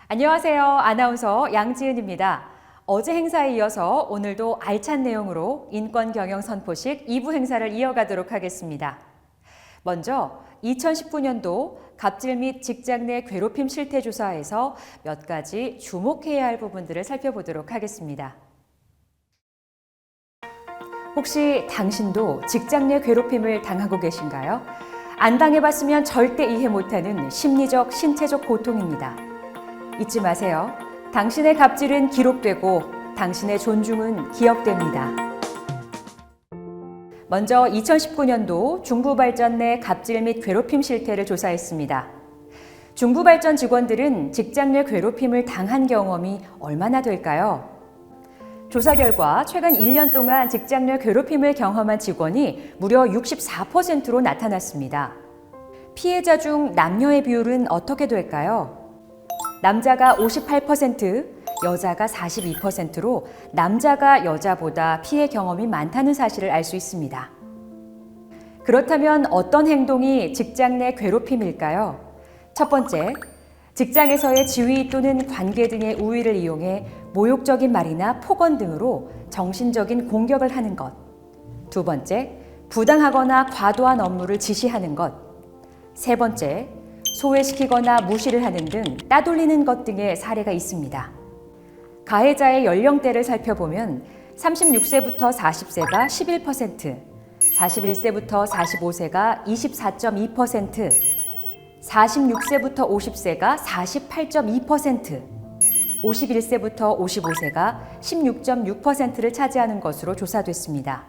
안녕하세요. 아나운서 양지은입니다. 어제 행사에 이어서 오늘도 알찬 내용으로 인권경영 선포식 2부 행사를 이어가도록 하겠습니다. 먼저 2019년도 갑질 및 직장 내 괴롭힘 실태 조사에서 몇 가지 주목해야 할 부분들을 살펴보도록 하겠습니다. 혹시 당신도 직장 내 괴롭힘을 당하고 계신가요? 안 당해봤으면 절대 이해 못하는 심리적, 신체적 고통입니다. 잊지 마세요. 당신의 갑질은 기록되고 당신의 존중은 기억됩니다. 먼저 2019년도 중부발전 내 갑질 및 괴롭힘 실태를 조사했습니다. 중부발전 직원들은 직장 내 괴롭힘을 당한 경험이 얼마나 될까요? 조사 결과 최근 1년 동안 직장 내 괴롭힘을 경험한 직원이 무려 64%로 나타났습니다. 피해자 중 남녀의 비율은 어떻게 될까요? 남자가 58%, 여자가 42%로 남자가 여자보다 피해 경험이 많다는 사실을 알 수 있습니다. 그렇다면 어떤 행동이 직장 내 괴롭힘일까요? 첫 번째, 직장에서의 지위 또는 관계 등의 우위를 이용해 모욕적인 말이나 폭언 등으로 정신적인 공격을 하는 것. 두 번째, 부당하거나 과도한 업무를 지시하는 것. 세 번째, 소외시키거나 무시를 하는 등 따돌리는 것 등의 사례가 있습니다. 가해자의 연령대를 살펴보면 36세부터 40세가 11%, 41세부터 45세가 24.2%, 46세부터 50세가 48.2%, 51세부터 55세가 16.6%를 차지하는 것으로 조사됐습니다.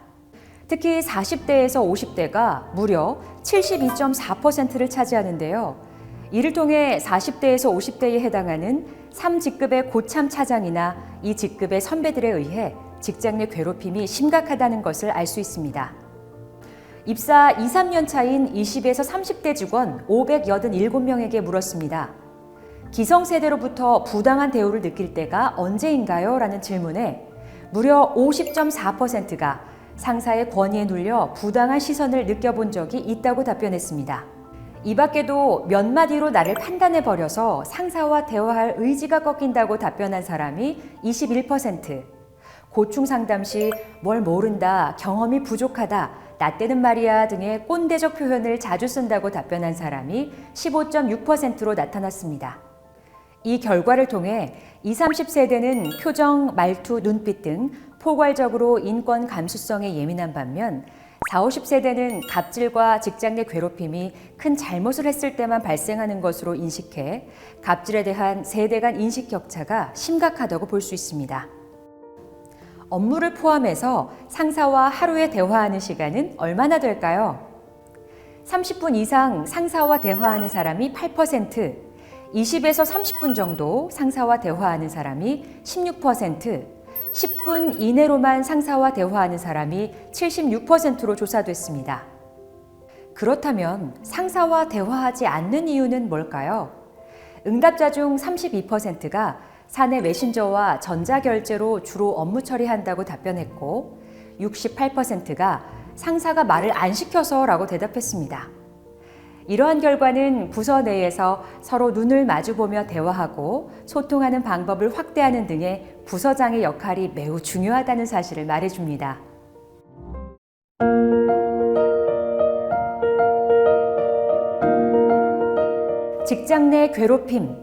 특히 40대에서 50대가 무려 72.4%를 차지하는데요. 이를 통해 40대에서 50대에 해당하는 3직급의 고참 차장이나 이 직급의 선배들에 의해 직장 내 괴롭힘이 심각하다는 것을 알 수 있습니다. 입사 2, 3년 차인 20에서 30대 직원 587명에게 물었습니다. 기성세대로부터 부당한 대우를 느낄 때가 언제인가요? 라는 질문에 무려 50.4%가 상사의 권위에 눌려 부당한 시선을 느껴본 적이 있다고 답변했습니다. 이 밖에도 몇 마디로 나를 판단해버려서 상사와 대화할 의지가 꺾인다고 답변한 사람이 21%, 고충 상담 시 뭘 모른다, 경험이 부족하다, 나 때는 말이야 등의 꼰대적 표현을 자주 쓴다고 답변한 사람이 15.6%로 나타났습니다. 이 결과를 통해 20, 30세대는 표정, 말투, 눈빛 등 포괄적으로 인권 감수성에 예민한 반면 40, 50세대는 갑질과 직장 내 괴롭힘이 큰 잘못을 했을 때만 발생하는 것으로 인식해 갑질에 대한 세대 간 인식 격차가 심각하다고 볼 수 있습니다. 업무를 포함해서 상사와 하루에 대화하는 시간은 얼마나 될까요? 30분 이상 상사와 대화하는 사람이 8%, 20에서 30분 정도 상사와 대화하는 사람이 16%, 10분 이내로만 상사와 대화하는 사람이 76%로 조사됐습니다. 그렇다면 상사와 대화하지 않는 이유는 뭘까요? 응답자 중 32%가 사내 메신저와 전자결제로 주로 업무 처리한다고 답변했고 68%가 상사가 말을 안 시켜서라고 대답했습니다. 이러한 결과는 부서 내에서 서로 눈을 마주보며 대화하고 소통하는 방법을 확대하는 등의 부서장의 역할이 매우 중요하다는 사실을 말해줍니다. 직장 내 괴롭힘,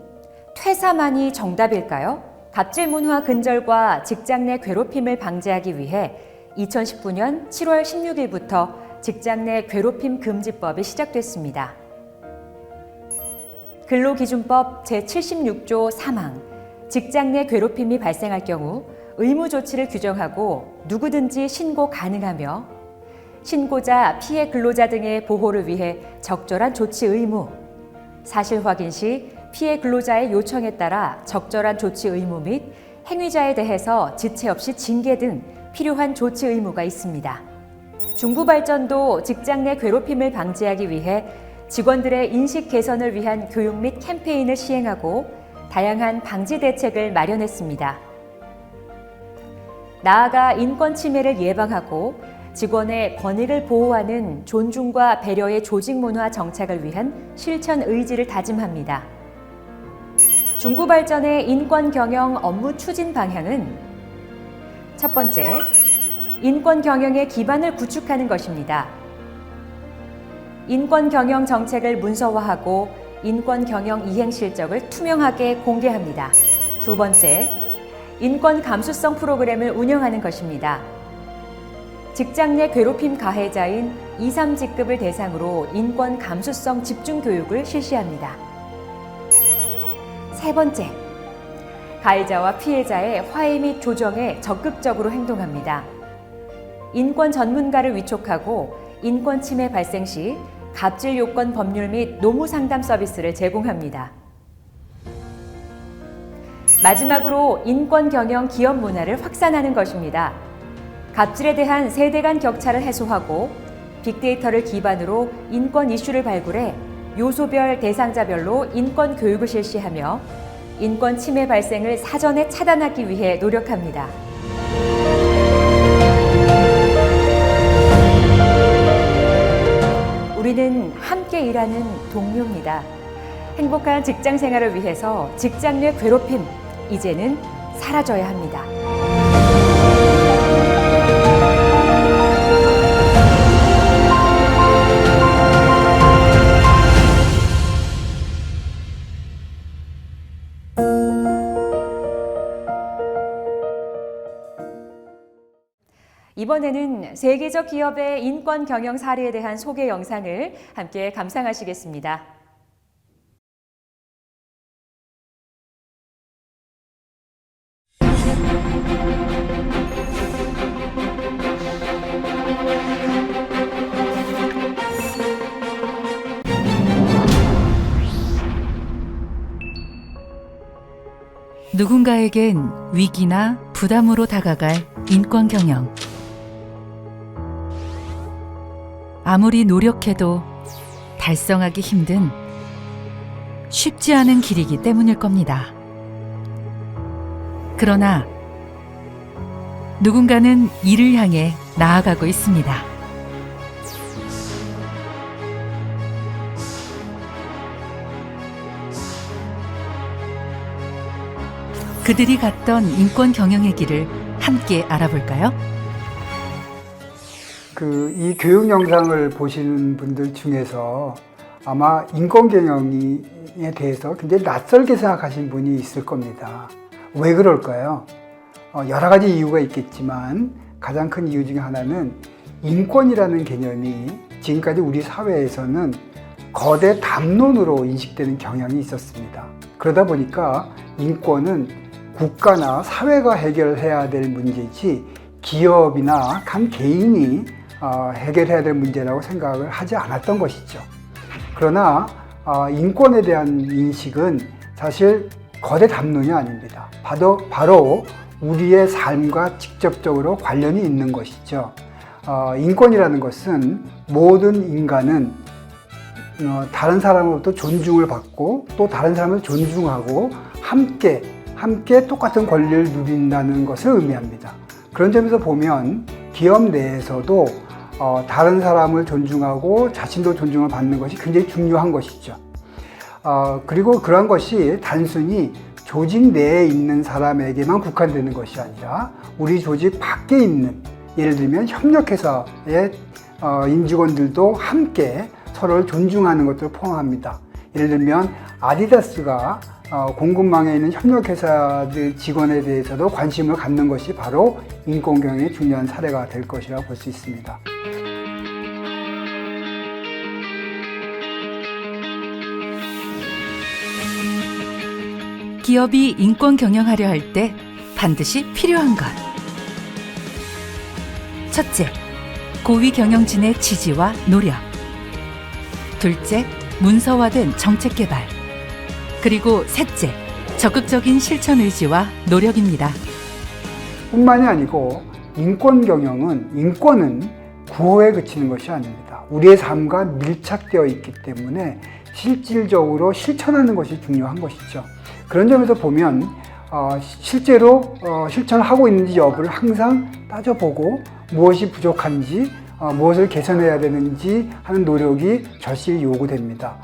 퇴사만이 정답일까요? 갑질 문화 근절과 직장 내 괴롭힘을 방지하기 위해 2019년 7월 16일부터 직장 내 괴롭힘 금지법이 시작됐습니다. 근로기준법 제76조 3항, 직장 내 괴롭힘이 발생할 경우 의무 조치를 규정하고 누구든지 신고 가능하며 신고자, 피해 근로자 등의 보호를 위해 적절한 조치 의무, 사실 확인 시 피해 근로자의 요청에 따라 적절한 조치 의무 및 행위자에 대해서 지체 없이 징계 등 필요한 조치 의무가 있습니다. 중부발전도 직장 내 괴롭힘을 방지하기 위해 직원들의 인식 개선을 위한 교육 및 캠페인을 시행하고 다양한 방지 대책을 마련했습니다. 나아가 인권 침해를 예방하고 직원의 권익을 보호하는 존중과 배려의 조직 문화 정착을 위한 실천 의지를 다짐합니다. 중부발전의 인권 경영 업무 추진 방향은 첫 번째, 인권 경영의 기반을 구축하는 것입니다. 인권 경영 정책을 문서화하고 인권 경영 이행 실적을 투명하게 공개합니다. 두 번째, 인권 감수성 프로그램을 운영하는 것입니다. 직장 내 괴롭힘 가해자인 2, 3직급을 대상으로 인권 감수성 집중 교육을 실시합니다. 세 번째, 가해자와 피해자의 화해 및 조정에 적극적으로 행동합니다. 인권 전문가를 위촉하고 인권 침해 발생 시 갑질 요건 법률 및 노무 상담 서비스를 제공합니다. 마지막으로 인권 경영 기업 문화를 확산하는 것입니다. 갑질에 대한 세대 간 격차를 해소하고 빅데이터를 기반으로 인권 이슈를 발굴해 요소별 대상자별로 인권 교육을 실시하며 인권 침해 발생을 사전에 차단하기 위해 노력합니다. 우리는 함께 일하는 동료입니다. 행복한 직장 생활을 위해서 직장 내 괴롭힘, 이제는 사라져야 합니다. 이번에는 세계적 기업의 인권 경영 사례에 대한 소개 영상을 함께 감상하시겠습니다. 누군가에겐 위기나 부담으로 다가갈 인권 경영. 아무리 노력해도 달성하기 힘든 쉽지 않은 길이기 때문일 겁니다. 그러나 누군가는 이를 향해 나아가고 있습니다. 그들이 갔던 인권 경영의 길을 함께 알아볼까요? 이 교육 영상을 보시는 분들 중에서 아마 인권 경영에 대해서 굉장히 낯설게 생각하신 분이 있을 겁니다. 왜 그럴까요? 여러 가지 이유가 있겠지만 가장 큰 이유 중에 하나는 인권이라는 개념이 지금까지 우리 사회에서는 거대 담론으로 인식되는 경향이 있었습니다. 그러다 보니까 인권은 국가나 사회가 해결해야 될 문제지 기업이나 한 개인이 해결해야 될 문제라고 생각을 하지 않았던 것이죠. 그러나 인권에 대한 인식은 사실 거대 담론이 아닙니다. 바로 우리의 삶과 직접적으로 관련이 있는 것이죠. 인권이라는 것은 모든 인간은 다른 사람으로부터 존중을 받고 또 다른 사람을 존중하고 함께 똑같은 권리를 누린다는 것을 의미합니다. 그런 점에서 보면 기업 내에서도 다른 사람을 존중하고 자신도 존중을 받는 것이 굉장히 중요한 것이죠. 그리고 그러한 것이 단순히 조직 내에 있는 사람에게만 국한되는 것이 아니라 우리 조직 밖에 있는, 예를 들면 협력회사의 임직원들도 함께 서로를 존중하는 것들을 포함합니다. 예를 들면 아디다스가 공급망에 있는 협력회사들 직원에 대해서도 관심을 갖는 것이 바로 인권경영의 중요한 사례가 될 것이라고 볼 수 있습니다. 기업이 인권 경영하려 할 때 반드시 필요한 것. 첫째, 고위 경영진의 지지와 노력. 둘째, 문서화된 정책 개발. 그리고 셋째, 적극적인 실천 의지와 노력입니다. 뿐만이 아니고 인권은 구호에 그치는 것이 아닙니다. 우리의 삶과 밀착되어 있기 때문에 실질적으로 실천하는 것이 중요한 것이죠. 그런 점에서 보면 실제로 실천하고 있는지 여부를 항상 따져보고 무엇이 부족한지 무엇을 개선해야 되는지 하는 노력이 절실히 요구됩니다.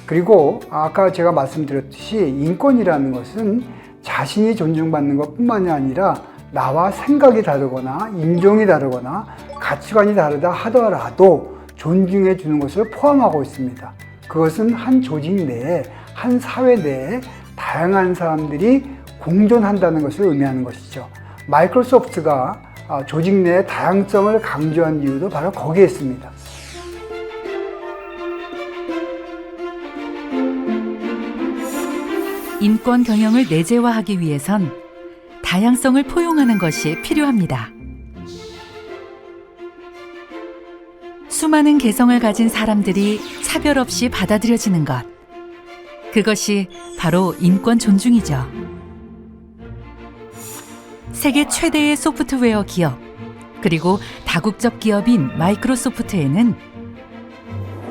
그리고 아까 제가 말씀드렸듯이 인권이라는 것은 자신이 존중받는 것뿐만이 아니라 나와 생각이 다르거나 인종이 다르거나 가치관이 다르다 하더라도 존중해 주는 것을 포함하고 있습니다. 그것은 한 조직 내에, 한 사회 내에 다양한 사람들이 공존한다는 것을 의미하는 것이죠. 마이크로소프트가 조직 내의 다양성을 강조한 이유도 바로 거기에 있습니다. 인권 경영을 내재화하기 위해선 다양성을 포용하는 것이 필요합니다. 수많은 개성을 가진 사람들이 차별 없이 받아들여지는 것. 그것이 바로 인권 존중이죠. 세계 최대의 소프트웨어 기업, 그리고 다국적 기업인 마이크로소프트에는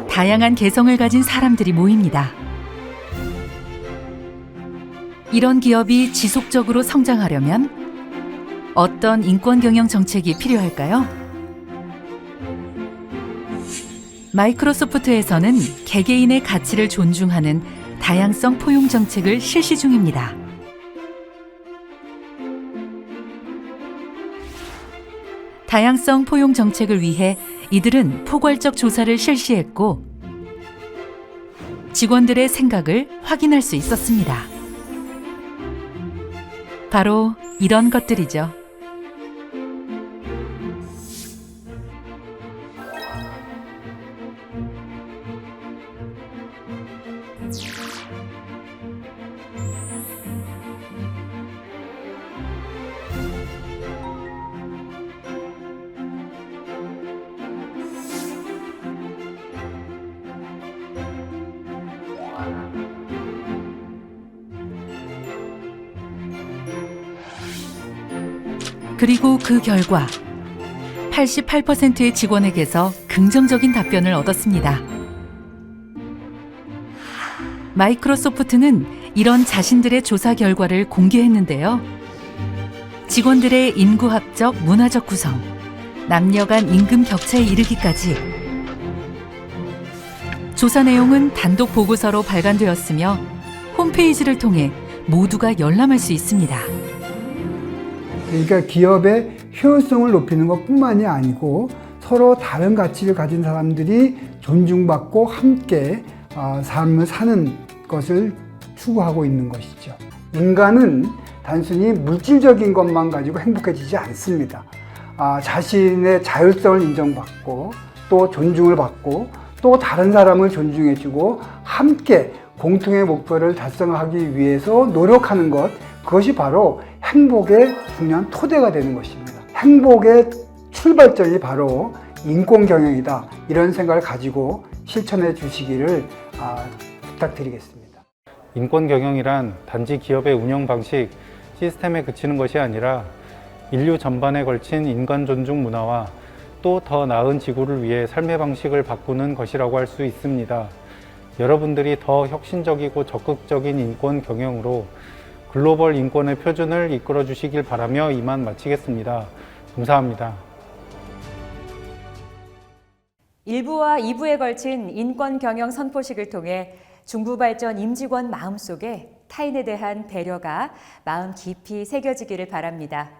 다양한 개성을 가진 사람들이 모입니다. 이런 기업이 지속적으로 성장하려면 어떤 인권 경영 정책이 필요할까요? 마이크로소프트에서는 개개인의 가치를 존중하는 다양성 포용 정책을 실시 중입니다. 다양성 포용 정책을 위해 이들은 포괄적 조사를 실시했고 직원들의 생각을 확인할 수 있었습니다. 바로 이런 것들이죠. 그리고 그 결과 88%의 직원에게서 긍정적인 답변을 얻었습니다. 마이크로소프트는 이런 자신들의 조사 결과를 공개했는데요. 직원들의 인구학적, 문화적 구성, 남녀 간 임금 격차에 이르기까지 조사 내용은 단독 보고서로 발간되었으며 홈페이지를 통해 모두가 열람할 수 있습니다. 그러니까 기업의 효율성을 높이는 것뿐만이 아니고 서로 다른 가치를 가진 사람들이 존중받고 함께 삶을 사는 것을 추구하고 있는 것이죠. 인간은 단순히 물질적인 것만 가지고 행복해지지 않습니다. 자신의 자율성을 인정받고 또 존중을 받고 또 다른 사람을 존중해주고 함께 공통의 목표를 달성하기 위해서 노력하는 것, 그것이 바로 행복의 중요한 토대가 되는 것입니다. 행복의 출발점이 바로 인권 경영이다. 이런 생각을 가지고 실천해 주시기를 부탁드리겠습니다. 인권 경영이란 단지 기업의 운영 방식, 시스템에 그치는 것이 아니라 인류 전반에 걸친 인간 존중 문화와 또 더 나은 지구를 위해 삶의 방식을 바꾸는 것이라고 할 수 있습니다. 여러분들이 더 혁신적이고 적극적인 인권 경영으로 글로벌 인권의 표준을 이끌어 주시길 바라며 이만 마치겠습니다. 감사합니다. 1부와 2부에 걸친 인권 경영 선포식을 통해 중부발전 임직원 마음속에 타인에 대한 배려가 마음 깊이 새겨지기를 바랍니다.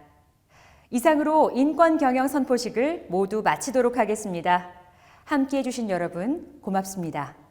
이상으로 인권 경영 선포식을 모두 마치도록 하겠습니다. 함께해 주신 여러분 고맙습니다.